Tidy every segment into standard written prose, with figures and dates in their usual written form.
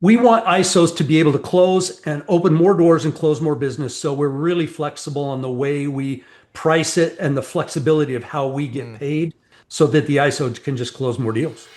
We want ISOs to be able to close and open more doors and close more business. So we're really flexible on the way we price it and the flexibility of how we get Mm. paid so that the ISO can just close more deals.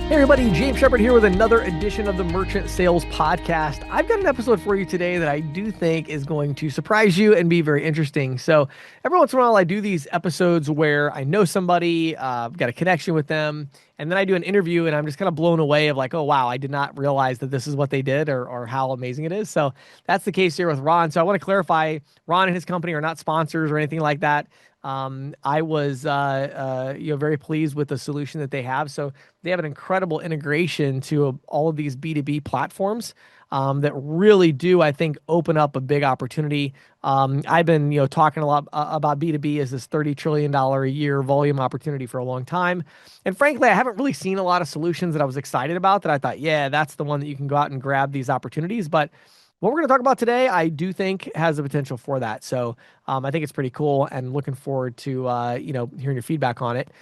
Hey everybody, James Shepard here with another edition of the Merchant Sales Podcast. I've got an episode for you today that I do think is going to surprise you and be very interesting. So every once in a while I do these episodes where I know somebody, I've got a connection with them, and then I do an interview and I'm just kind of blown away of like, oh wow, I did not realize that this is what they did or how amazing it is. So that's the case here with Ron. So I want to clarify, Ron and his company are not sponsors or anything like that. I was very pleased with the solution that they have. So they have an incredible integration to all of these B2B platforms that really do, I think, open up a big opportunity. I've been talking a lot about B2B as this $30 trillion a year volume opportunity for a long time. And frankly, I haven't really seen a lot of solutions that I was excited about that I thought, yeah, that's the one that you can go out and grab these opportunities. But what we're going to talk about today, I do think has the potential for that. So I think it's pretty cool and looking forward to, hearing your feedback on it.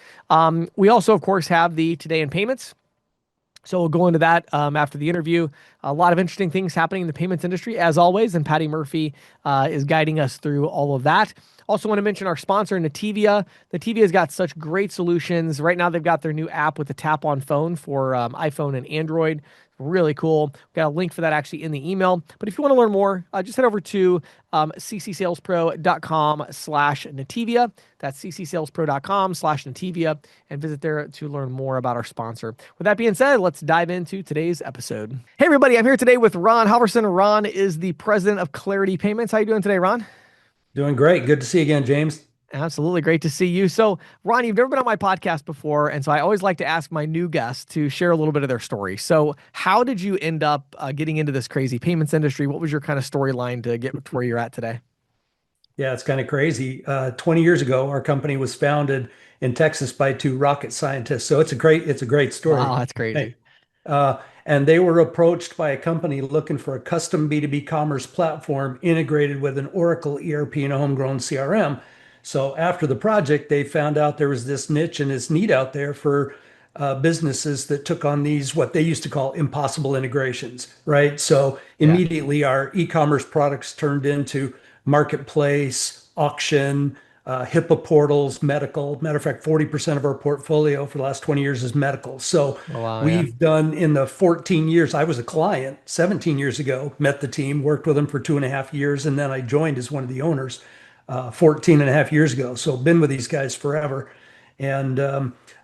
We also, of course, have the Today in Payments. So we'll go into that after the interview. A lot of interesting things happening in the payments industry, as always, and Patti Murphy is guiding us through all of that. Also want to mention our sponsor, Nativia. Nativia's got such great solutions. Right now, they've got their new app with the tap-on phone for iPhone and Android. Really cool. Got a link for that actually in the email. But if you want to learn more, just head over to ccsalespro.com/Nativia. That's ccsalespro.com/Nativia and visit there to learn more about our sponsor. With that being said, let's dive into today's episode. Hey, everybody. I'm here today with Ron Halverson. Ron is the president of Clarity Payments. How you doing today, Ron? Doing great. Good to see you again, James. Absolutely. Great to see you. So, Ron, you've never been on my podcast before. And so I always like to ask my new guests to share a little bit of their story. So, how did you end up getting into this crazy payments industry? What was your kind of storyline to get to where you're at today? Yeah, it's kind of crazy. 20 years ago, our company was founded in Texas by two rocket scientists. So it's a great story. Wow, that's Hey, crazy. and they were approached by a company looking for a custom B2B commerce platform integrated with an Oracle ERP and a homegrown CRM. So after the project, they found out there was this niche and this need out there for businesses that took on these, what they used to call impossible integrations, right? So Yeah. immediately our e-commerce products turned into marketplace, auction, HIPAA portals, medical. Matter of fact, 40% of our portfolio for the last 20 years is medical. So Oh, wow. Yeah. we've done in the 14 years, I was a client 17 years ago, met the team, worked with them for 2.5 years, and then I joined as one of the owners 14 and a half years ago. So been with these guys forever. And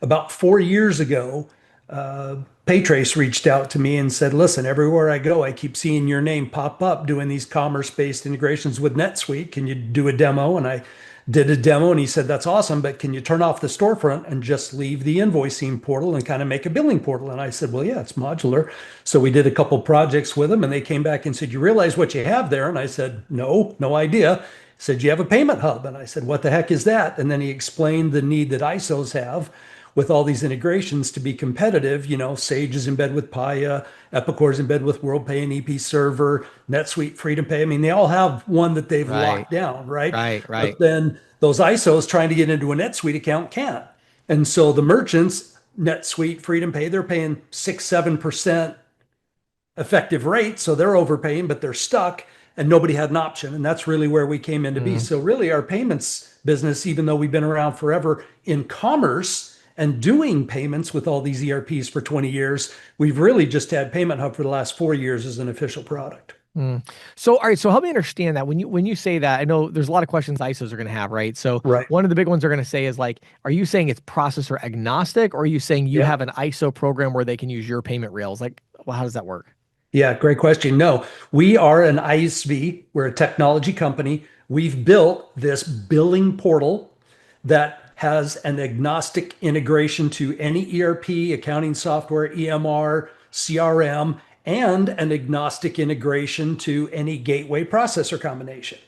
about 4 years ago, Paytrace reached out to me and said, listen, everywhere I go, I keep seeing your name pop up doing these commerce-based integrations with NetSuite. Can you do a demo? And I did a demo and he said, that's awesome, but can you turn off the storefront and just leave the invoicing portal and kind of make a billing portal? And I said, well, yeah, it's modular. So we did a couple projects with them and they came back and said, you realize what you have there? And I said, no idea. He said, you have a payment hub. And I said, what the heck is that? And then he explained the need that ISOs have with all these integrations to be competitive. Sage is in bed with Paya, Epicor is in bed with WorldPay and EP Server, NetSuite, Freedom Pay. I mean, they all have one that they've Right. locked down, right? Right. But Right. then those ISOs trying to get into a NetSuite account can't. And so the merchants, NetSuite, Freedom Pay, they're paying 6, 7% effective rate. So they're overpaying, but they're stuck and nobody had an option. And that's really where we came in to be. Mm. So really our payments business, even though we've been around forever in commerce and doing payments with all these ERPs for 20 years, we've really just had Payment Hub for the last 4 years as an official product. Mm. So, all right. So help me understand that when you say that, I know there's a lot of questions ISOs are going to have, right? So Right. one of the big ones they're going to say is like, are you saying it's processor agnostic, or are you saying you Yeah. have an ISO program where they can use your payment rails? Like, well, how does that work? Yeah, great question. No, we are an ISV. We're a technology company. We've built this billing portal that has an agnostic integration to any ERP, accounting software, EMR, CRM, and an agnostic integration to any gateway processor combination.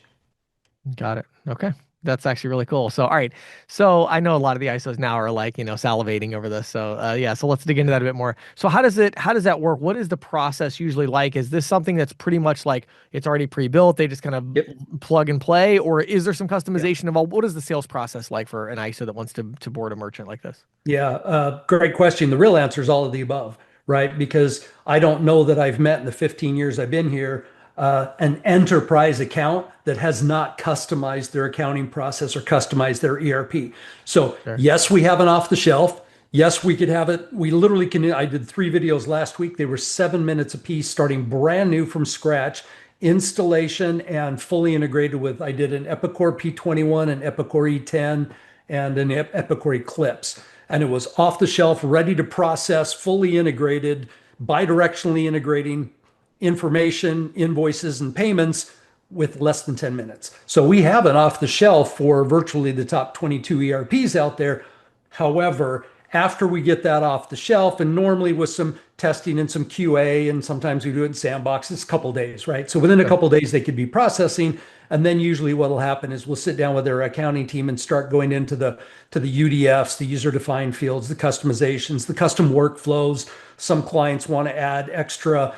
Got it. Okay. That's actually really cool. So, all right. So I know a lot of the ISOs now are like, salivating over this. So, yeah. So let's dig into that a bit more. So how does that work? What is the process usually like? Is this something that's pretty much like it's already pre-built? They just kind of Yep. plug and play, or is there some Yeah. customization involved? What is the sales process like for an ISO that wants to board a merchant like this? Yeah, great question. The real answer is all of the above, right? Because I don't know that I've met in the 15 years I've been here an enterprise account that has not customized their accounting process or customized their ERP. So, Sure. yes, we have an off the shelf. Yes, we could have it. We literally can. I did 3 videos last week. They were 7 minutes apiece, starting brand new from scratch, installation and fully integrated with. I did an Epicor P21, an Epicor E10, and an Epicor Eclipse. And it was off the shelf, ready to process, fully integrated, bidirectionally integrating information, invoices, and payments with less than 10 minutes. So we have it off the shelf for virtually the top 22 ERPs out there. However, after we get that off the shelf, and normally with some testing and some QA, and sometimes we do it in sandbox, it's a couple days, right? So within a Sure. couple days, they could be processing. And then usually what will happen is we'll sit down with their accounting team and start going into the UDFs, the user defined fields, the customizations, the custom workflows. Some clients want to add extra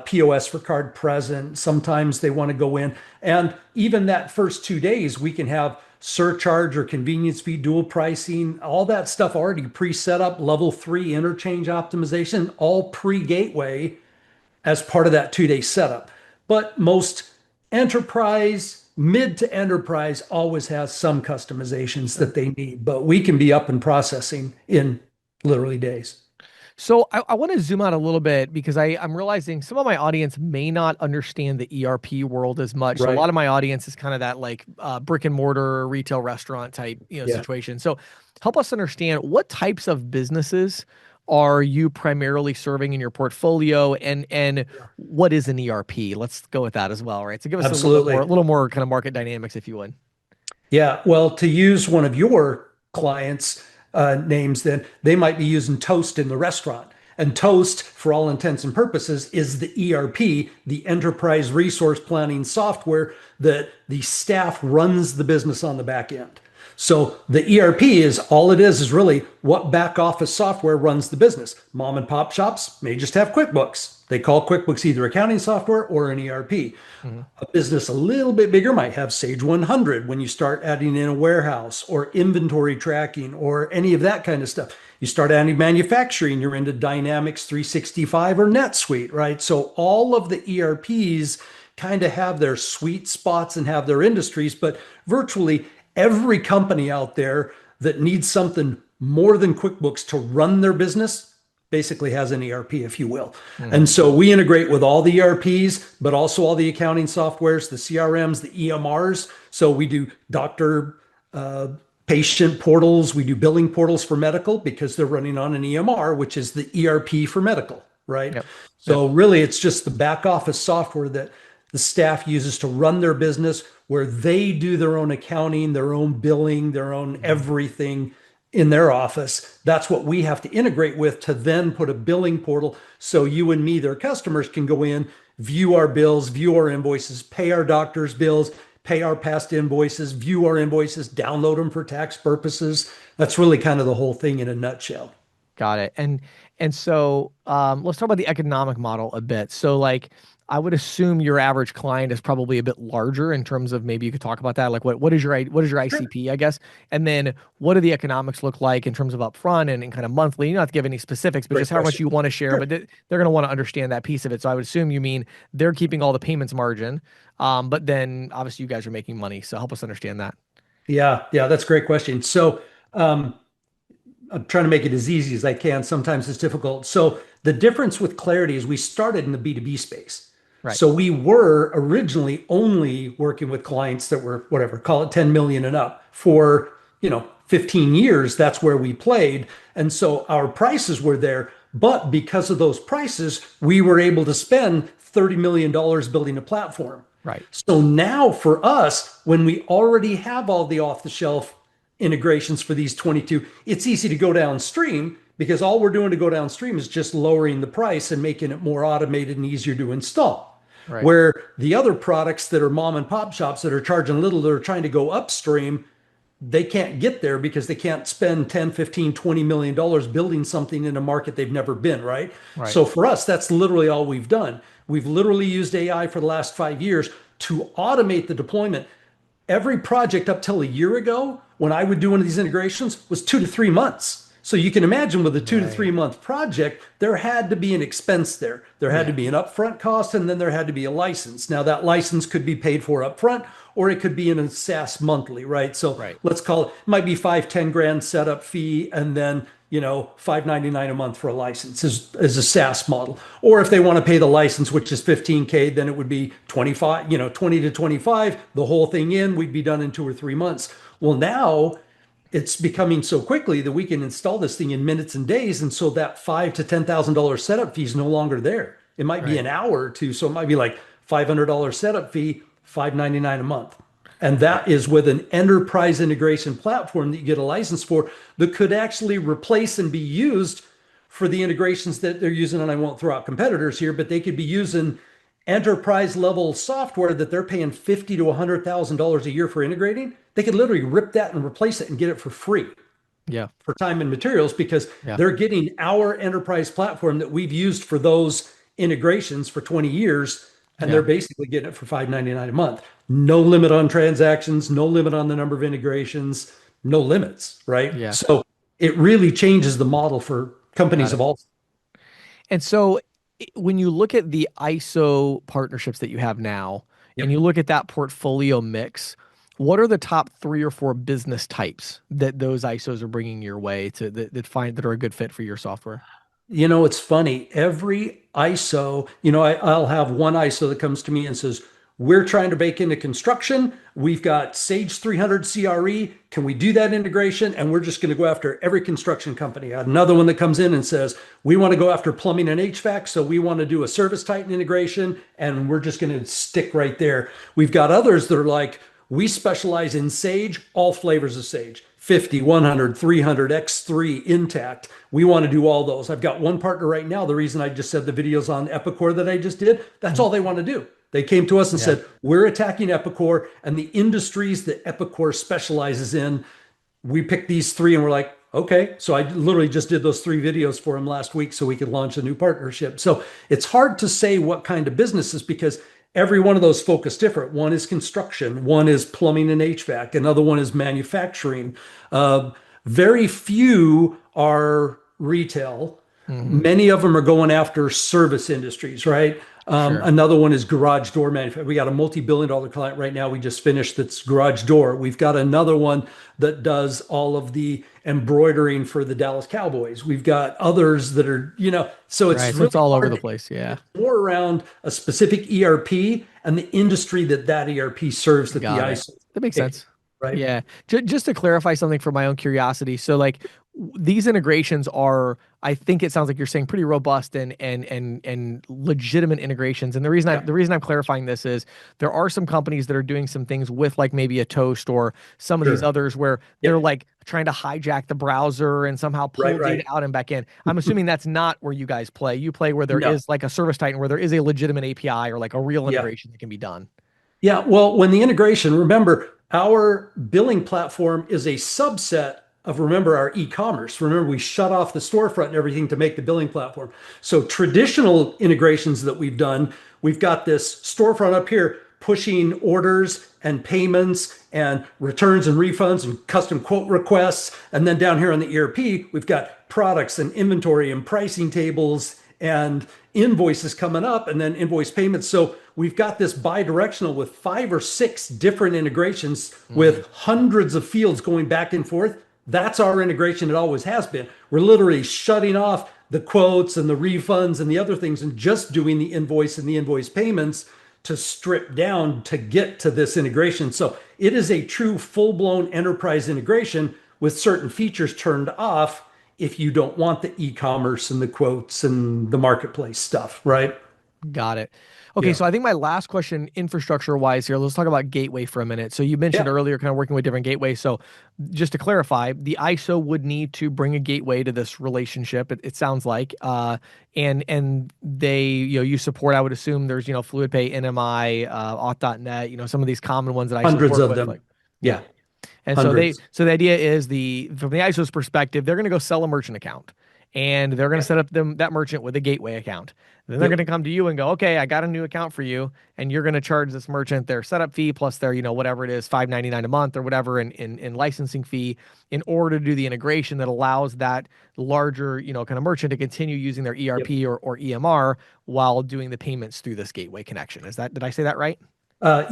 POS for card present. Sometimes they want to go in. And even that first 2 days, we can have surcharge or convenience fee, dual pricing, all that stuff already pre-set up, level 3 interchange optimization, all pre-gateway as part of that 2 day setup. But most enterprise, mid to enterprise always has some customizations Sure. that they need, but we can be up and processing in literally days. So I want to zoom out a little bit because I'm realizing some of my audience may not understand the ERP world as much. So a Right. lot of my audience is kind of that like brick and mortar retail restaurant type, Yeah. situation. So help us understand what types of businesses are you primarily serving in your portfolio, and Yeah. what is an ERP? Let's go with that as well, right? So give us a Absolutely. little more kind of market dynamics, if you would. Yeah. Well, to use one of your clients' names, then they might be using Toast in the restaurant. And Toast, for all intents and purposes, is the ERP, the enterprise resource planning software that the staff runs the business on the back end. So the ERP is all it is really what back office software runs the business. Mom and pop shops may just have QuickBooks. They call QuickBooks either accounting software or an ERP. Hmm. A business a little bit bigger might have Sage 100 when you start adding in a warehouse or inventory tracking or any of that kind of stuff. You start adding manufacturing, you're into Dynamics 365 or NetSuite, right? So all of the ERPs kind of have their sweet spots and have their industries, but virtually every company out there that needs something more than QuickBooks to run their business basically has an ERP, if you will. Hmm. And so we integrate with all the ERPs, but also all the accounting softwares, the CRMs, the EMRs. So we do doctor, uh, patient portals, we do billing portals for medical because they're running on an EMR, which is the ERP for medical, right? Yep. Yep. So really, it's just the back office software that the staff uses to run their business, where they do their own accounting, their own billing, their own Mhm. everything in their office. That's what we have to integrate with to then put a billing portal so you and me, their customers, can go in, view our bills, view our invoices, pay our doctor's bills, pay our past invoices, view our invoices, download them for tax purposes. That's really kind of the whole thing in a nutshell. Got it. And so let's talk about the economic model a bit. So like I would assume your average client is probably a bit larger in terms of, maybe you could talk about that. Like what is what is your Sure. ICP, I guess? And then what do the economics look like in terms of upfront and kind of monthly? You don't have to give any specifics, but Great just how much question. you want to share. Sure. But they're going to want to understand that piece of it. So I would assume you mean they're keeping all the payments margin, but then obviously you guys are making money. So help us understand that. Yeah, yeah, that's a great question. So, um, I'm trying to make it as easy as I can. Sometimes it's difficult. So the difference with Clarity is we started in the B2B space. Right. So we were originally only working with clients that were whatever, call it 10 million and up for, 15 years. That's where we played. And so our prices were there. But because of those prices, we were able to spend $30 million building a platform. Right. So now for us, when we already have all the off the shelf integrations for these 22, it's easy to go downstream because all we're doing to go downstream is just lowering the price and making it more automated and easier to install. Right. Where the other products that are mom and pop shops that are charging little, that are trying to go upstream, they can't get there because they can't spend 10, 15, 20 million dollars building something in a market they've never been, right? Right. So for us, that's literally all we've done. We've literally used AI for the last 5 years to automate the deployment. Every project up till a year ago, when I would do one of these integrations, was 2 to 3 months. So you can imagine with a two to three Right. month project, there had to be an expense there. There had to Yeah. be an upfront cost, and then there had to be a license. Now that license could be paid for upfront, or it could be in a SaaS monthly, right? So Right. let's call it might be 5, 10 grand setup fee, and then 5.99 a month for a license is a SaaS model. Or if they want to pay the license, which is 15K, then it would be 25, 20 to 25, the whole thing in, we'd be done in 2 or 3 months. Well, now it's becoming so quickly that we can install this thing in minutes and days. And so that $5,000 to $10,000 setup fee is no longer there. It might be Right. an hour or two. So it might be like $500 setup fee, 5.99 a month. And that is with an enterprise integration platform that you get a license for that could actually replace and be used for the integrations that they're using. And I won't throw out competitors here, but they could be using enterprise level software that they're paying $50 to $100,000 a year for integrating. They could literally rip that and replace it and get it for free Yeah. for time and materials because Yeah. they're getting our enterprise platform that we've used for those integrations for 20 years, and Yeah. they're basically getting it for $5.99 a month. No limit on transactions, no limit on the number of integrations, no limits, right? Yeah. So it really changes the model for Got companies of it. all. And so when you look at the ISO partnerships that you have now, and Yep. you look at that portfolio mix, what are the top 3 or 4 business types that those ISOs are bringing your way to that are a good fit for your software? It's funny. Every ISO, I'll have one ISO that comes to me and says, we're trying to bake into construction. We've got Sage 300 CRE. Can we do that integration? And we're just going to go after every construction company. I had another one that comes in and says, we want to go after plumbing and HVAC. So we want to do a Service Titan integration, and we're just going to stick right there. We've got others that are like, we specialize in Sage, all flavors of Sage, 50, 100, 300, X3, intact. We want to do all those. I've got one partner right now. The reason I just said the videos on Epicor that I just did, that's all they want to do. They came to us and Yeah. said, we're attacking Epicor and the industries that Epicor specializes in. We picked these three and we're like, okay. So I literally just did those 3 videos for him last week so we could launch a new partnership. So it's hard to say what kind of businesses because every one of those focus different. One is construction, one is plumbing and HVAC, another one is manufacturing. Uh, Very few are retail. Hmm. Many of them are going after service industries, right? Sure. Another one is garage door manufacturing. We got a multi-billion-dollar client right now. We just finished that's garage door. We've got another one that does all of the embroidering for the Dallas Cowboys. We've got others that are, so it's Right. So it's really all over hard the to, place. Yeah. it's more around a specific ERP and the industry that ERP serves that the Got it. ISO That makes pick, sense. right? Yeah. Just to clarify something for my own curiosity. So like these integrations are, I think it sounds like you're saying pretty robust and legitimate integrations. And Yeah, the reason I'm clarifying this is there are some companies that are doing some things with like maybe a Toast or some of these sure. others where they're Yep. like trying to hijack the browser and somehow pull Right, data right. out and back in. I'm assuming that's not where you guys play. You play where there No. is like a Service Titan where there is a legitimate API or like a real Yeah. integration that can be done. Yeah, well, when the integration, remember, our billing platform is a subset of, remember, our e-commerce. Remember, we shut off the storefront and everything to make the billing platform. So traditional integrations that we've done, we've got this storefront up here pushing orders and payments and returns and refunds and custom quote requests. And then down here on the ERP, we've got products and inventory and pricing tables and invoices coming up and then invoice payments. So we've got this bi-directional with 5 or 6 different integrations Mhm. with hundreds of fields going back and forth. That's our integration. It always has been. We're literally shutting off the quotes and the refunds and the other things and just doing the invoice and the invoice payments to strip down to get to this integration. So it is a true full-blown enterprise integration with certain features turned off if you don't want the e-commerce and the quotes and the marketplace stuff, right? Got it. Okay, Yeah. so I think my last question, infrastructure wise here, let's talk about gateway for a minute. So you mentioned Yeah. earlier kind of working with different gateways. So just to clarify, the ISO would need to bring a gateway to this relationship, it sounds like. And they, you support, I would assume there's, FluidPay, NMI, auth.net, some of these common ones that ISOs Hundreds work of with, them. like, yeah. Yeah. And Hundreds. so the idea is from the ISO's perspective, they're going to go sell a merchant account and they're going to Yep. set up that merchant with a gateway account. Then they're going Yep. to come to you and go, okay, I got a new account for you, and you're going to charge this merchant their setup fee plus their, whatever it is, $5.99 a month or whatever in licensing fee in order to do the integration that allows that larger, kind of merchant to continue using their Yep. ERP or EMR while doing the payments through this gateway connection. Did I say that right?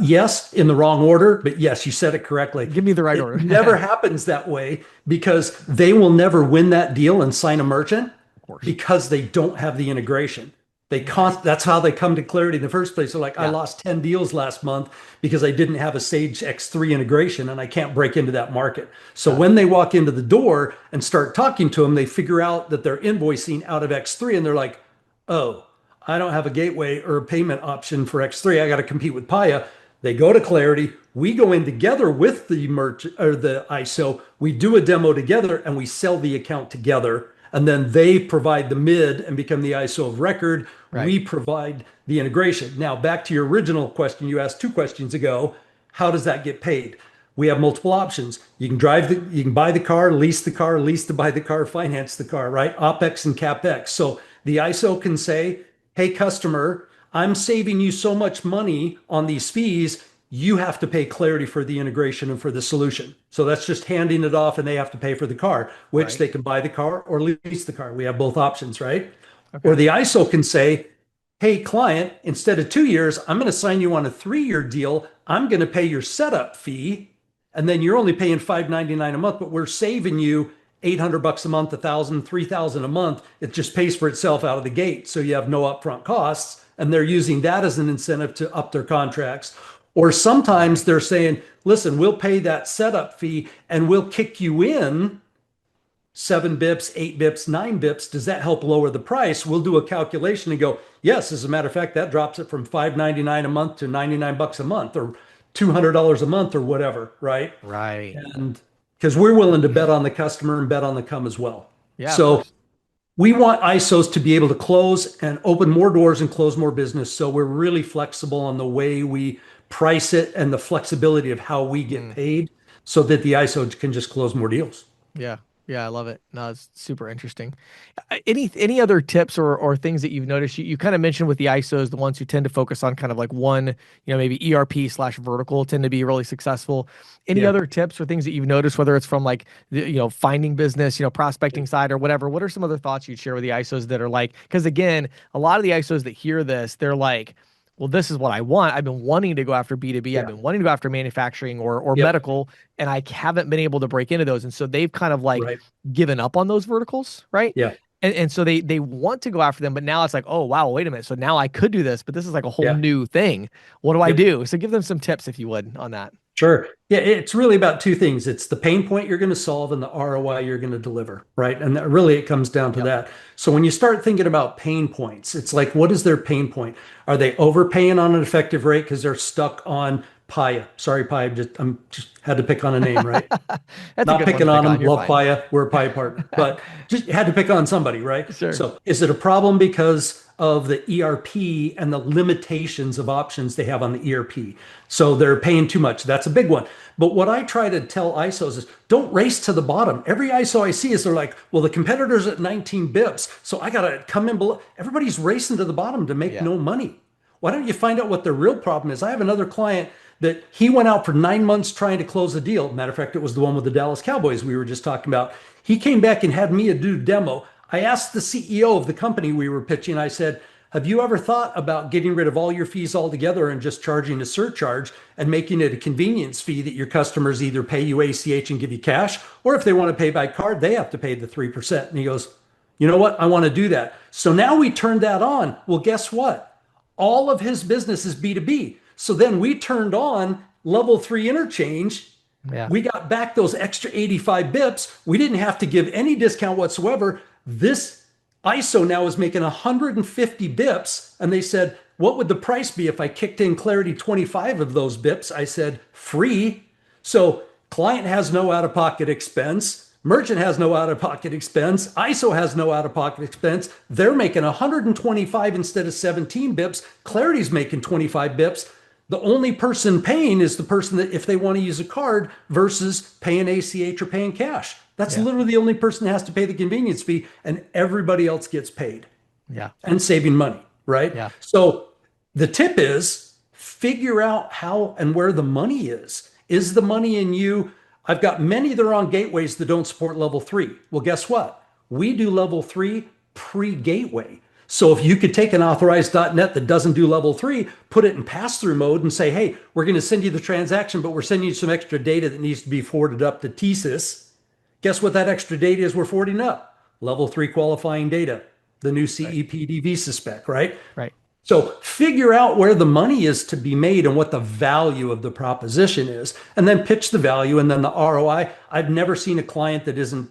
Yes, in the wrong order, but yes, you said it correctly. Give me the right It order. never happens that way because they will never win that deal and sign a merchant Of course. because they don't have the integration. Right. That's how they come to clarity in the first place. They're like, I Yeah. lost 10 deals last month because I didn't have a Sage X3 integration and I can't break into that market. So Got it. when they walk into the door and start talking to them, they figure out that they're invoicing out of X3 and they're like, oh, I don't have a gateway or a payment option for X3. I got to compete with Paya. They go to Clarity. We go in together with the merchant or the ISO. We do a demo together and we sell the account together. And then they provide the mid and become the ISO of record. Right. We provide the integration. Now, back to your original question, you asked two questions ago. How does that get paid? We have multiple options. You can buy the car, lease to buy the car, finance the car, right? OpEx and CapEx. So the ISO can say, hey, customer, I'm saving you so much money on these fees. You have to pay Clarity for the integration and for the solution. So that's just handing it off and they have to pay for the car, which Right. they can buy the car or lease the car. We have both options, right? Or Okay. the ISO can say, hey, client, instead of 2 years, I'm going to sign you on a 3-year deal. I'm going to pay your setup fee. And then you're only paying $5.99 a month, but we're saving you $800 a month, 1,000, 3,000 a month. It just pays for itself out of the gate. So you have no upfront costs. And they're using that as an incentive to up their contracts. Or sometimes Right. they're saying, listen, we'll pay that setup fee and we'll kick you in 7 bips, 8 bips, 9 bips. Does that help lower the price? We'll do a calculation and go, yes, as a matter of fact, that drops it from $5.99 a month to $99 a month or $200 a month or whatever, right? Right. And because we're willing to bet on the customer and bet on the come as well. Yeah, of So course. we want ISOs to be able to close and open more doors and close more business. So we're really flexible on the way we price it and the flexibility of how we get Mm. paid so that the ISO can just close more deals. Yeah. Yeah, I love it. No, it's super interesting. Any other tips or things that you've noticed? You kind of mentioned with the ISOs, the ones who tend to focus on kind of like one, maybe ERP/vertical tend to be really successful. Any Yeah. other tips or things that you've noticed, whether it's from like the, finding business, prospecting side or whatever? What are some other thoughts you'd share with the ISOs that are like, because again, a lot of the ISOs that hear this, they're like, well, this is what I want. I've been wanting to go after B2B. I've Yeah. been wanting to go after manufacturing or Yep. medical, and I haven't been able to break into those. And so they've kind of like Right. given up on those verticals, right? Yeah. And so they want to go after them, but now it's like, oh wow, wait a minute. So now I could do this, but this is like a whole Yeah. new thing. What do I Yep. do? So give them some tips if you would on that. Sure. Yeah, it's really about two things. It's the pain point you're going to solve and the ROI you're going to deliver, right? And that really it comes down to Yep. that. So when you start thinking about pain points, it's like, what is their pain point? Are they overpaying on an effective rate because they're stuck on Paya? Sorry, Paya, I'm just had to pick on a name, right? That's a Not good one to picking pick on on. them, You're love fine. Paya, we're a Paya partner, but just had to pick on somebody, right? Sure. So is it a problem because of the ERP and the limitations of options they have on the ERP? So they're paying too much. That's a big one. But what I try to tell ISOs is don't race to the bottom. Every ISO I see is they're like, well, the competitor's at 19 bips, so I got to come in below. Everybody's racing to the bottom to make Yeah. no money. Why don't you find out what the real problem is? I have another client that he went out for 9 months trying to close a deal. Matter of fact, it was the one with the Dallas Cowboys we were just talking about. He came back and had me do a demo. I asked the CEO of the company we were pitching, I said, have you ever thought about getting rid of all your fees altogether and just charging a surcharge and making it a convenience fee that your customers either pay you ACH and give you cash, or if they want to pay by card, they have to pay the 3%. And he goes, you know what? I want to do that. So now we turned that on. Well, guess what? All of his business is B2B. So then we turned on level 3 interchange. Yeah. We got back those extra 85 bips. We didn't have to give any discount whatsoever. This ISO now is making 150 bips. And they said, what would the price be if I kicked in Clarity 25 of those bips? I said, free. So client has no out-of-pocket expense. Merchant has no out-of-pocket expense. ISO has no out-of-pocket expense. They're making 125 instead of 17 bips. Clarity's making 25 bips. The only person paying is the person that if they want to use a card versus paying ACH or paying cash. That's Yeah. literally the only person that has to pay the convenience fee, and everybody else gets paid Yeah. and saving money, right? Yeah. So the tip is figure out how and where the money is. Is the money in you? I've got many that are on gateways that don't support level three. Well, guess what? We do level three pre-gateway. So if you could take an authorized.net that doesn't do level three, put it in pass-through mode and say, hey, we're going to send you the transaction, but we're sending you some extra data that needs to be forwarded up to TSYS. Guess what that extra data is we're forwarding up? Level three qualifying data, the new Right. CEPD visa spec, right? Right. So figure out where the money is to be made and what the value of the proposition is, and then pitch the value and then the ROI. I've never seen a client that isn't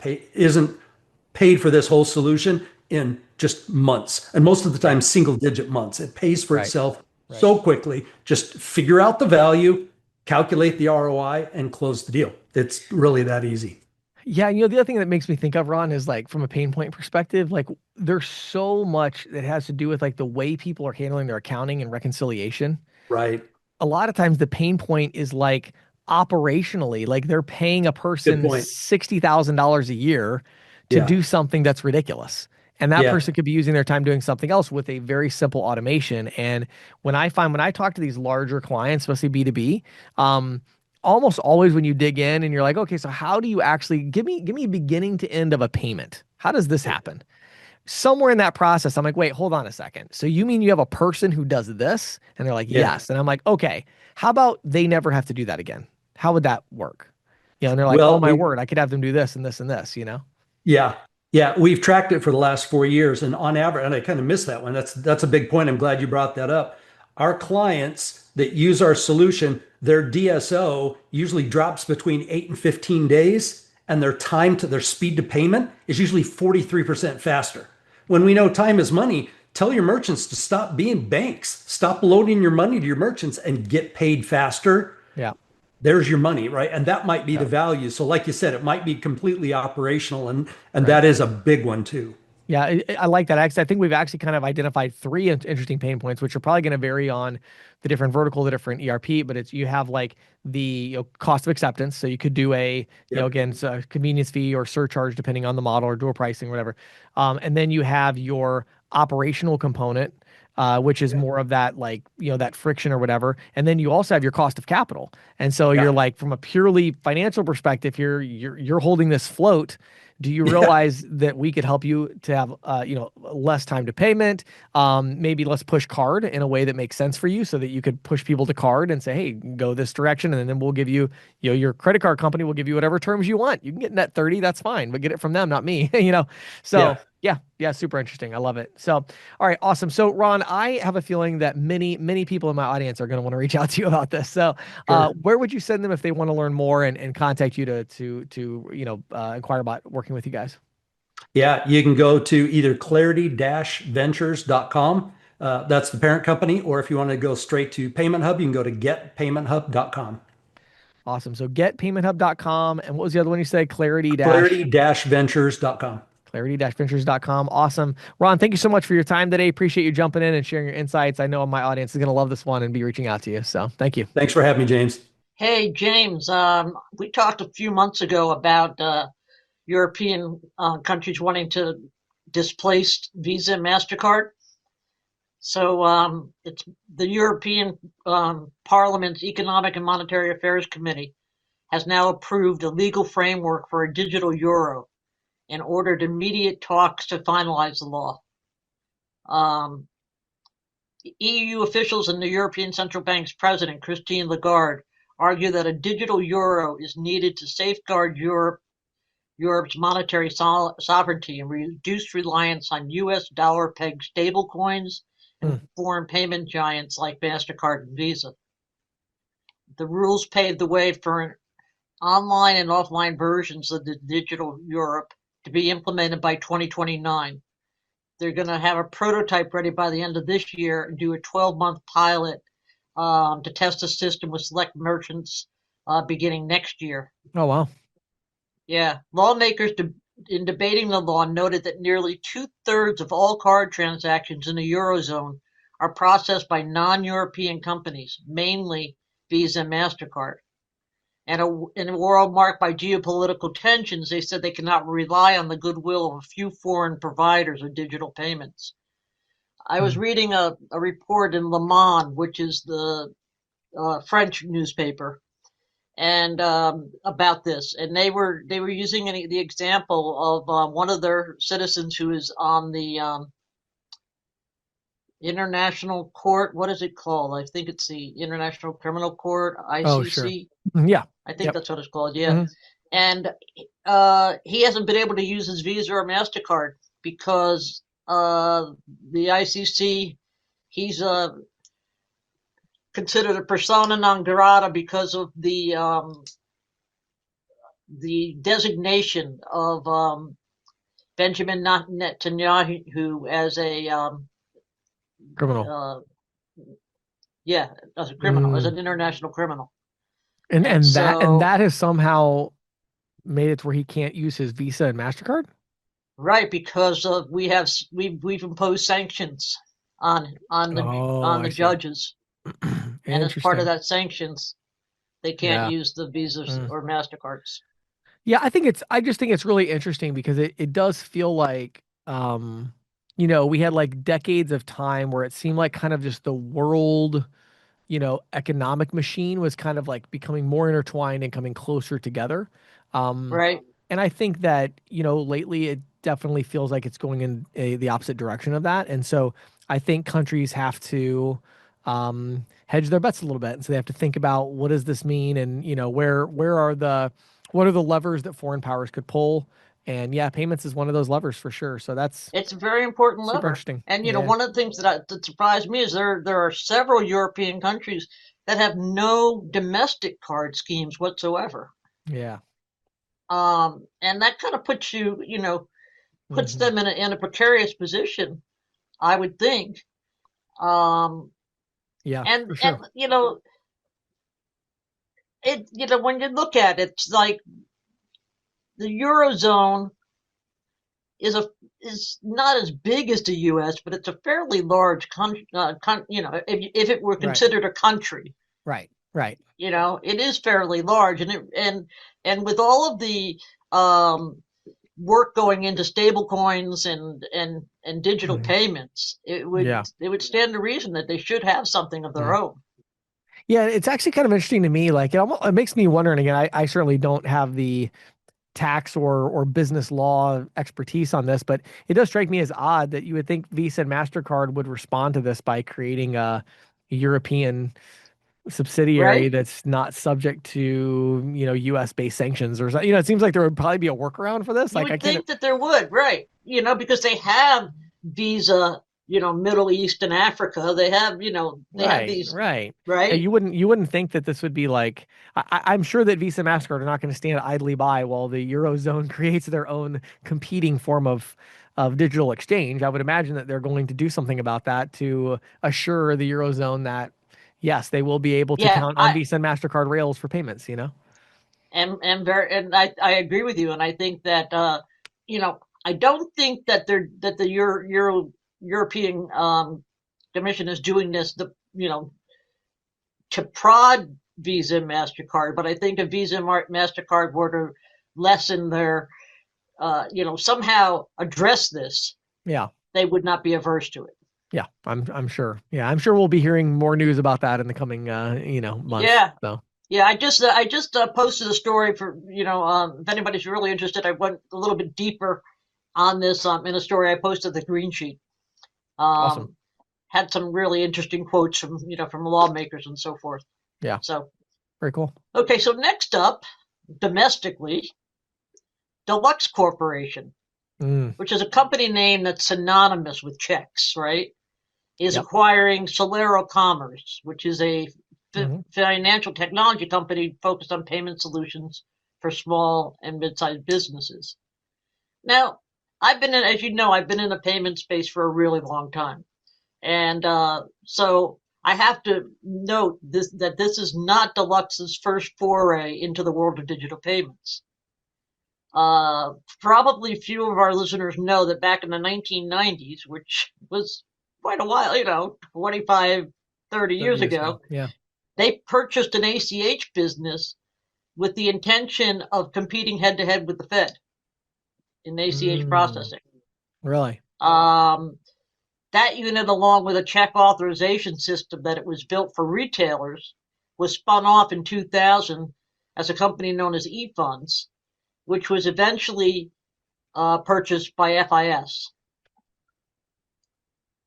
paid for this whole solution in just months, and most of the Yeah. time single digit months. It pays for Right. itself Right. so quickly. Just figure out the value, calculate the ROI, and close the deal. It's really that easy. Yeah, the other thing that makes me think of, Ron, is like from a pain point perspective, like there's so much that has to do with like the way people are handling their accounting and reconciliation. Right. A lot of times the pain point is like operationally, like they're paying a Good person point. $60,000 a year to Yeah. do something that's ridiculous. And that Yeah. person could be using their time doing something else with a very simple automation. And when I talk to these larger clients, especially B2B, almost always when you dig in and you're like, okay, so how do you actually give me beginning to end of a payment? How does this happen? Somewhere in that process, I'm like, wait, hold on a second. So you mean you have a person who does this? And they're like, Yeah. yes. And I'm like, okay, how about they never have to do that again? How would that work? And they're like, oh Well, my word, I could have them do this and this and this. yeah. Yeah, we've tracked it for the last 4 years, and on average, and I kind of missed that one. That's a big point. I'm glad you brought that up. Our clients that use our solution, their DSO usually drops between 8 and 15 days, and their speed to payment is usually 43% faster. When we know time is money, tell your merchants to stop being banks, stop loading your money to your merchants and get paid faster. Yeah. There's your money, right? And that might be Yeah. the value. So, like you said, it might be completely operational, and Right. that is a big one too. Yeah, I like that. Actually, I think we've actually kind of identified three interesting pain points, which are probably going to vary on the different vertical, the different ERP. But it's you have like the cost of acceptance. So you could do Yep. again, it's a convenience fee or surcharge depending on the model or dual pricing, whatever. And then you have your operational component, which is Yeah. more of that like that friction or whatever. And then you also have your cost of capital. And so you're Yeah. like from a purely financial perspective, you're holding this float. Do you Yeah. realize that we could help you to have less time to payment? Maybe let's push card in a way that makes sense for you so that you could push people to card and say, hey, go this direction. And then we'll give you, your credit card company will give you whatever terms you want. You can get net 30, that's fine, but get it from them, not me. So Yeah. yeah, super interesting. I love it. So, all right, awesome. So, Ron, I have a feeling that many people in my audience are going to want to reach out to you about this. So, Sure. where would you send them if they want to learn more and contact you to inquire about working with you guys? Yeah. You can go to either clarity-ventures.com. That's the parent company. Or if you want to go straight to Payment Hub, you can go to getpaymenthub.com. Awesome. So getpaymenthub.com. And what was the other one you said? Clarity-ventures.com. Clarity-ventures.com. Awesome. Ron, thank you so much for your time today. Appreciate you jumping in and sharing your insights. I know my audience is going to love this one and be reaching out to you. So thank you. Thanks for having me, James. Hey, James, we talked a few months ago about European countries wanting to displace Visa and MasterCard. So it's the European Parliament's Economic and Monetary Affairs Committee has now approved a legal framework for a digital euro and ordered immediate talks to finalize the law. Um, EU officials and the European Central Bank's president, Christine Lagarde, argue that a digital euro is needed to safeguard Europe's monetary sovereignty and reduce reliance on US dollar pegged stablecoins and Hmm. foreign payment giants like MasterCard and Visa. The rules pave the way for online and offline versions of the digital Europe to be implemented by 2029. They're going to have a prototype ready by the end of this year and do a 12-month pilot to test the system with select merchants beginning next year. Oh, wow. Yeah, lawmakers in debating the law noted that nearly two-thirds of all card transactions in the Eurozone are processed by non-European companies, mainly Visa and MasterCard. And in a world marked by geopolitical tensions, they said they cannot rely on the goodwill of a few foreign providers of digital payments. I was reading a report in Le Monde, which is the French newspaper, and about this, and they were using the example of one of their citizens who is on the international court. What is it called? I think it's the International Criminal Court, Oh, sure. ICC. Yeah. I think Yep. that's what it's called. Yeah, and he hasn't been able to use his Visa or MasterCard because the ICC, he's considered a persona non grata because of the designation of Benjamin Netanyahu as a Criminal. as a criminal, as an international criminal. And so, that has somehow made it to where he can't use his Visa and MasterCard? Right, because we've imposed sanctions on the judges. And as part of that sanctions, they can't use the Visas or MasterCards. Yeah, I just think it's really interesting because it does feel like, we had like decades of time where it seemed like kind of just the world, economic machine was kind of like becoming more intertwined and coming closer together. Right. And I think that, lately it definitely feels like it's going in the opposite direction of that. And so I think countries have to hedge their bets a little bit. And so they have to think about what does this mean, and what are the levers that foreign powers could pull. And yeah, payments is one of those levers for sure. So it's a very important super lever. Interesting. And one of the things that surprised me is there are several European countries that have no domestic card schemes whatsoever. Yeah. And that kind of puts puts them in a precarious position, I would think. Yeah, and for sure. And when you look at it, it's like the Eurozone is not as big as the U.S., but it's a fairly large country. If it were considered a country, right. It is fairly large, and with all of the work going into stable coins and digital payments, it would stand to reason that they should have something of their own. Yeah, it's actually kind of interesting to me. Like it makes me wonder, and again, I certainly don't have the tax or business law expertise on this, but it does strike me as odd that you would think Visa and MasterCard would respond to this by creating a European subsidiary that's not subject to, US based sanctions or something. It seems like there would probably be a workaround for this. You would think that there would, right? because they have Visa, Middle East and Africa. They have, have these, right. Yeah, you wouldn't think that this would be like, I'm sure that Visa and MasterCard are not going to stand idly by while the Eurozone creates their own competing form of digital exchange. I would imagine that they're going to do something about that to assure the Eurozone that, yes, they will be able to count on Visa and MasterCard rails for payments, And I agree with you. And I think that, I don't think that the European Commission is doing this, to prod Visa and MasterCard. But I think if Visa and MasterCard were to lessen their, somehow address this, they would not be averse to it. Yeah, I'm sure. Yeah, I'm sure we'll be hearing more news about that in the coming, months. Yeah. So. Yeah, I just posted a story for, if anybody's really interested. I went a little bit deeper on this in a story I posted the Green Sheet. Awesome. Had some really interesting quotes from lawmakers and so forth. Yeah. So very cool. Okay, so next up, domestically, Deluxe Corporation, which is a company name that's synonymous with checks, right? Is acquiring Solero Commerce, which is a financial technology company focused on payment solutions for small and mid-sized businesses. Now, I've been in the payment space for a really long time. And so I have to note that this is not Deluxe's first foray into the world of digital payments. Probably few of our listeners know that back in the 1990s, which was quite a while, 25, 30 30 years years ago. ago. Yeah. They purchased an ACH business with the intention of competing head to head with the Fed in ACH Mm, processing. really? Um, that unit, along with a check authorization system that it was built for retailers, was spun off in 2000 as a company known as eFunds, which was eventually purchased by FIS.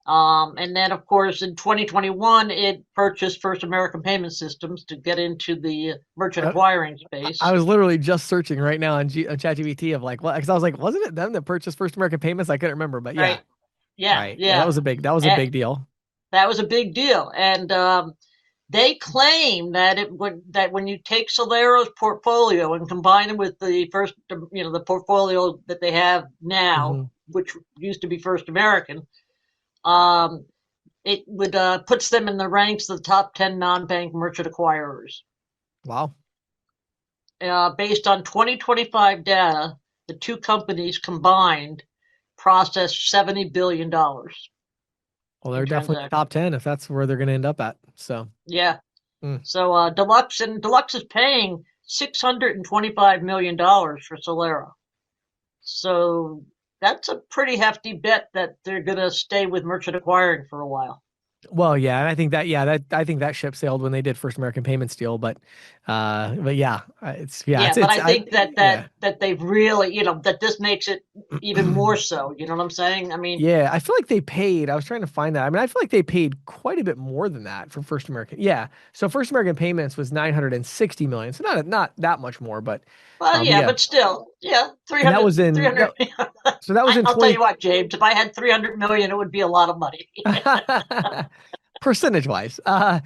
And then, of course, in 2021, it purchased First American Payment Systems to get into the merchant I, acquiring I space. was literally just searching right now on ChatGPT of like what, because I was like, wasn't it them that purchased First American Payments? I couldn't remember, but yeah, Right. Yeah. right. Yeah, Yeah. that was a And big deal. that was a big deal. And they claim that when you take Solero's portfolio and combine it with the portfolio that they have now, Hmm. which used to be First American, um, it would puts them in the ranks of the top 10 non-bank merchant acquirers. Wow. Based on 2025 data, the two companies combined processed $70 billion Well, they're in definitely transactions. top 10 if that's where they're going to end up at. So, Yeah. mm. So Deluxe is paying $625 million for Solero. So that's a pretty hefty bet that they're gonna stay with merchant acquiring for a while. Well, yeah, and I think that yeah, that I think that ship sailed when they did First American Payments deal, but yeah, Yeah, but it's I I think that yeah. they've really, that this makes it even more so. You know what I'm saying? I mean, Yeah, I feel like they paid. I was trying to find that. I mean, I feel like they paid quite a bit more than that for First American. Yeah, so First American Payments was 960 million, so not that much more, well, yeah, yeah, but still, yeah, and that 300, was in 300. so that was in I'll tell 20 you what, James, if I had 300 million, it would be a lot of money. percentage wise. But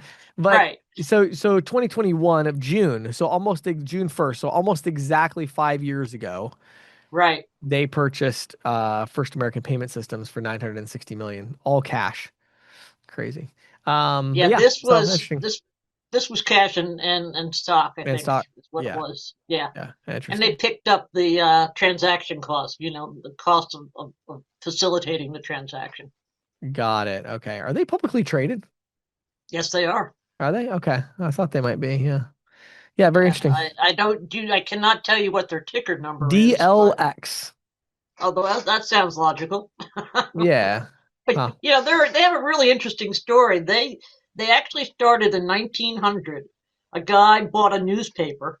Right, so 2021 of June, so almost June 1st, so almost exactly 5 years ago, right. they purchased First American Payment Systems for 960 million, all cash. Crazy. But Yeah, yeah, so interesting. this was cash and stock, I And think, stock. is what it Yeah, was. Yeah. yeah, And they interesting. picked up the transaction cost, the cost of facilitating the transaction. Got it. Okay. Are they publicly traded? Yes, they are. Are they? Okay. I thought they might be. Yeah. Yeah, very Yeah, interesting. I cannot tell you what their ticker number is, but DLX. although that sounds logical. Yeah. But Huh. they have a really interesting story. They actually started in 1900. A guy bought a newspaper,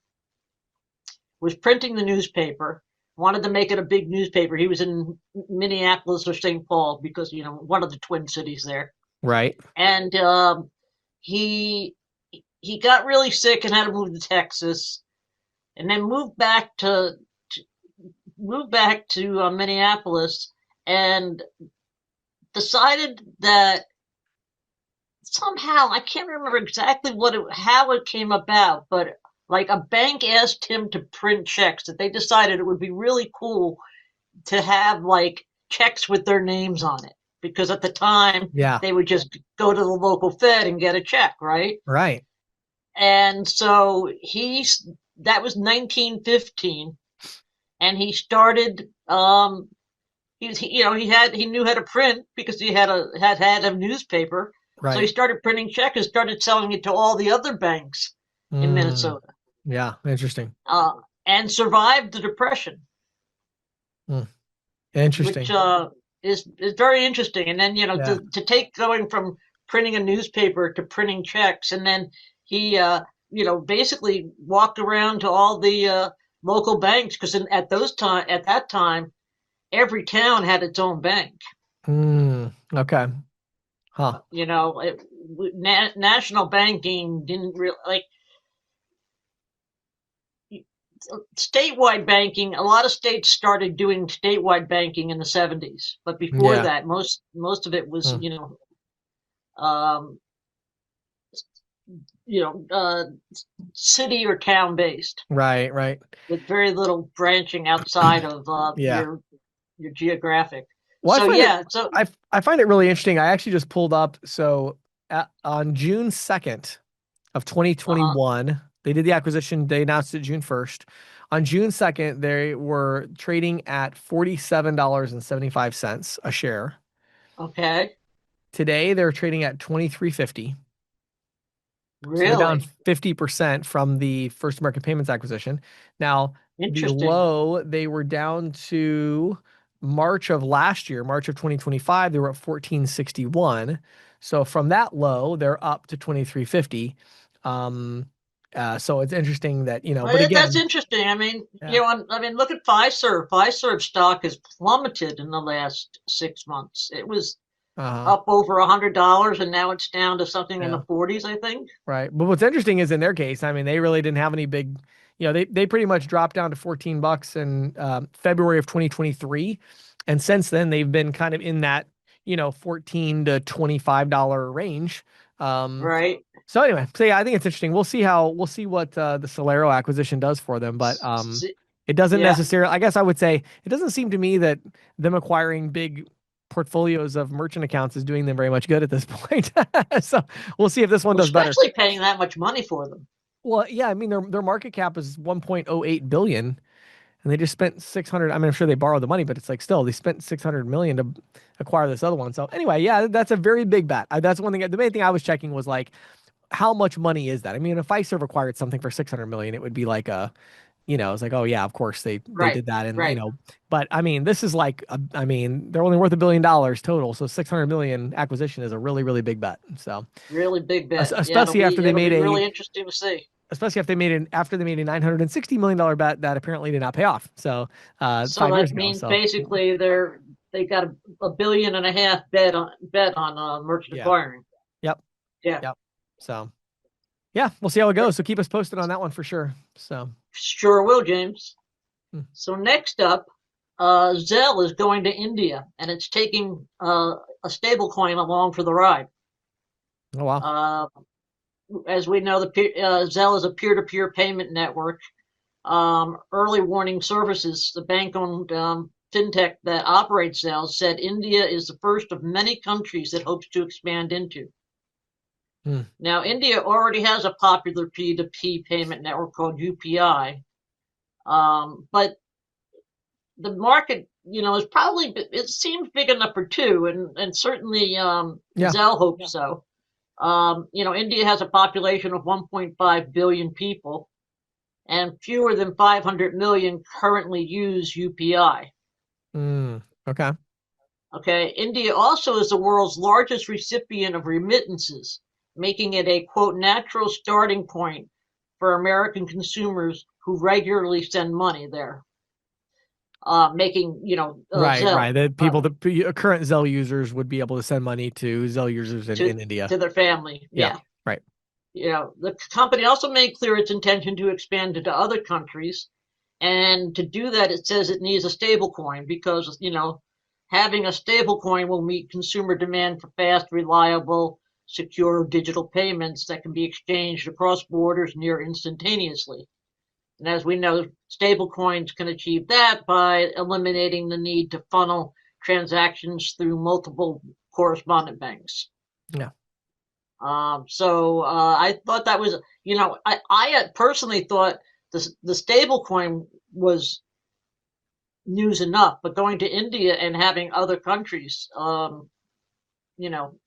was printing the newspaper, wanted to make it a big newspaper. He was in Minneapolis or St. Paul because one of the twin cities there, Right. and he he got really sick and had to move to Texas, and then to moved back to Minneapolis, and decided that somehow I can't remember exactly how it came about, but like a bank asked him to print checks that they decided it would be really cool to have like checks with their names on it because at the time Yeah. they would just go to the local Fed and get a check, right? Right. And so that was 1915, and he started. He knew how to print because he had a newspaper, so he Right. started printing checks and started selling it to all the other banks in Mm, Minnesota, yeah. Interesting. and survived the depression, Mm, which interesting. is very interesting. And then Yeah. to take going from printing a newspaper to printing checks, and then he basically walked around to all the local banks because at that time every town had its own bank. Okay. Huh. National banking didn't really like statewide banking. A lot of states started doing statewide banking in the 70s, but before Yeah. that, most of it was Mm, um, you know uh, city or town based, right. Right. with very little branching outside of Yeah. your geographic. Well, So yeah, so I find it really interesting. I actually just pulled up on June 2nd of uh, 2021, they did the acquisition. They announced it June 1st. On June 2nd, they were trading at $47.75 a share. okay, Today they're trading at 23.50. So they're down Really 50% from the First American Payments acquisition. Now, the interesting. low, they were down to March of last year, March of 2025, they were at 14.61. So from that low, they're up to 23.50. So it's interesting that, but That's again, interesting. I mean, yeah. I mean, look at Fiserv. Fiserv stock has plummeted in the last 6 months. It was Uh-huh. up over $100, and now it's down to something in Yeah. the 40s, I think. Right. But what's interesting is in their case, I mean, they really didn't have any big, they pretty much dropped down to $14 in February of 2023. And since then, they've been kind of in that, $14 to $25 range. Um, Right. so anyway, so yeah, I think it's interesting. We'll see what the Solero acquisition does for them, but it doesn't Yeah. necessarily, I guess I would say it doesn't seem to me that them acquiring big portfolios of merchant accounts is doing them very much good at this point. So we'll see if this one Well, does better. especially paying that much money for them. Well, yeah, I mean their market cap is 1.08 billion and they just spent 600. I mean, I'm sure they borrowed the money, but it's like still they spent 600 million to acquire this other one. So anyway, yeah, that's a very big bet. That's one thing. The main thing I was checking was like how much money is that? I mean, if Fiserv acquired something for 600 million, it would be like it's like, oh yeah, of course they Right. did that, and Right. but I mean, this is like, I mean, they're only worth $1 billion total, so 600 million acquisition is a really really big bet. So Really big bet. Yeah, especially after they it'll made be a really interesting to see. especially after they made a $960 million bet that apparently did not pay off. So So 5 years that ago. means So basically they got a billion and a half bet on merchant yeah, acquiring. yep, Yeah, yep. So yeah, we'll see how it goes. So keep us posted on that one for sure. So sure will, James. hmm. So next up, Zelle is going to India, and it's taking a stable coin along for the ride. Oh wow, Uh, as we know, Zelle is a peer-to-peer payment network. Early warning services, the bank-owned fintech that operates Zelle, said India is the first of many countries it hopes to expand into. hmm. Now, India already has a popular P2P payment network called UPI, but the market, is probably it seems big enough for two, and certainly Yeah, Zelle hopes so. India has a population of 1.5 billion people, and fewer than 500 million currently use UPI. okay. Okay, India also is the world's largest recipient of remittances, making it a quote natural starting point for American consumers who regularly send money there. Making Right, Zelle right. The current Zelle users would be able to send money to Zelle users to in India. to their family. Yeah, Yeah. right. The company also made clear its intention to expand into other countries. And to do that, it says it needs a stable coin because, having a stable coin will meet consumer demand for fast, reliable, secure digital payments that can be exchanged across borders near instantaneously. And as we know, stable coins can achieve that by eliminating the need to funnel transactions through multiple correspondent banks. Yeah. I thought that was, I personally thought the stable coin was news enough, but going to India and having other countries, you know,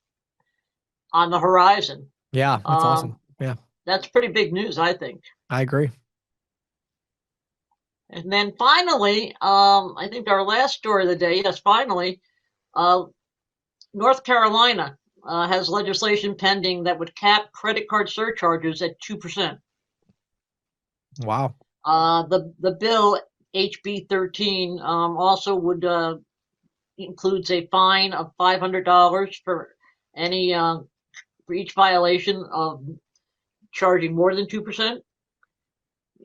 on the horizon, Yeah, that's awesome. um, Yeah, that's pretty big news, I think. I agree. And then finally, I think our last story of the day, yes, finally, uh, North Carolina has legislation pending that would cap credit card surcharges at 2%. Wow. The bill HB 13 also would includes a fine of $500 for any for each violation of charging more than 2%.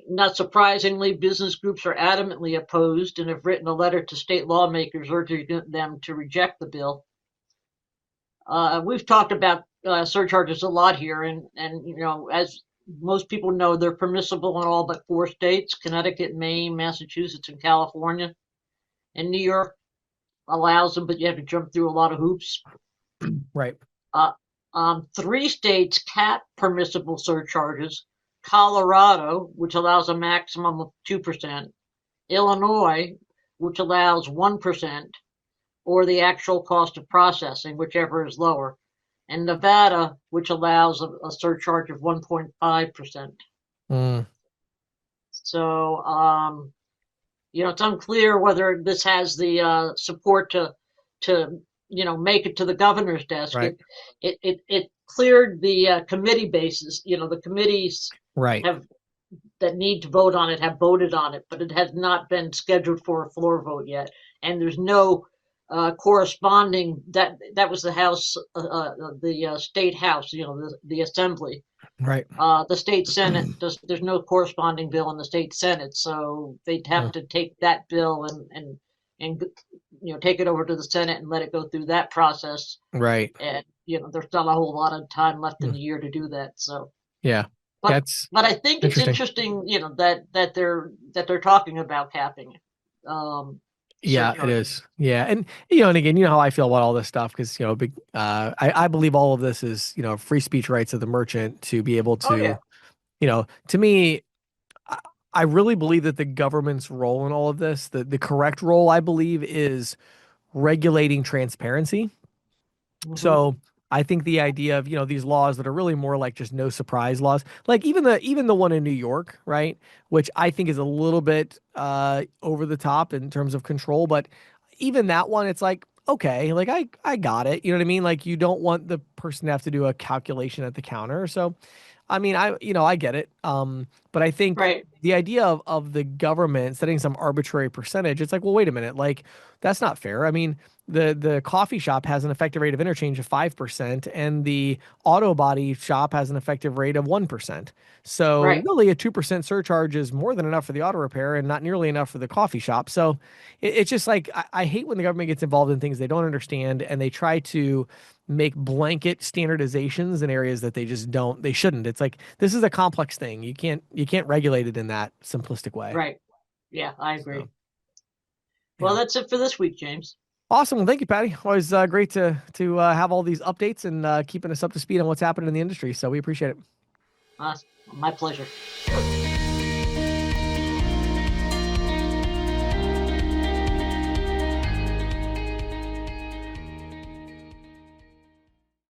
Not surprisingly, business groups are adamantly opposed and have written a letter to state lawmakers urging them to reject the bill. We've talked about surcharges a lot here, and as most people know, they're permissible in all but four states: Connecticut, Maine, Massachusetts, and California. And New York allows them, but you have to jump through a lot of hoops. Right. Uh, three states cap permissible surcharges: Colorado, which allows a maximum of 2%; Illinois, which allows 1%; or the actual cost of processing, whichever is lower, and Nevada, which allows a surcharge of 1.5%. Mm, So, it's unclear whether this has the support to make it to the governor's desk. right. It cleared the committee bases. The committees Right. have that need to vote on it have voted on it, but it has not been scheduled for a floor vote yet. And there's no corresponding that was the House, the state House, the Assembly. Right. The state Senate there's no corresponding bill in the state Senate, so they'd have to take that bill and take it over to the Senate and let it go through that process. Right. And there's not a whole lot of time left in Mm, the year to do that. So, yeah. but That's but I think it's interesting. interesting, that they're talking about capping it. Yeah, it Surcharging. is. Yeah. And and again, you know how I feel about all this stuff because, big I believe all of this is, free speech rights of the merchant to be able Oh to, yeah, to me, I, I really believe that the government's role in all of this, the correct role, I believe, is regulating transparency. hmm So I think the idea of, these laws that are really more like just no surprise laws, like even the one in New York, right? Which I think is a little bit over the top in terms of control, but even that one, it's like, okay, like I got it. You know what I mean? Like you don't want the person to have to do a calculation at the counter. So I mean, I get it. But I think right, the idea of the government setting some arbitrary percentage, it's like, well, wait a minute, like that's not fair. I mean, the coffee shop has an effective rate of interchange of 5%, and the auto body shop has an effective rate of 1%. So right, really, a 2% surcharge is more than enough for the auto repair and not nearly enough for the coffee shop. So it's just like I hate when the government gets involved in things they don't understand and they try to make blanket standardizations in areas that they shouldn't. It's like this is a complex thing. You can't regulate it in that simplistic way. right. Yeah, I So agree. Well, yeah. that's it for this week, James. Awesome. Well, thank you, Patty. Always great to have all these updates and keeping us up to speed on what's happening in the industry. So we appreciate it. Uh, my pleasure.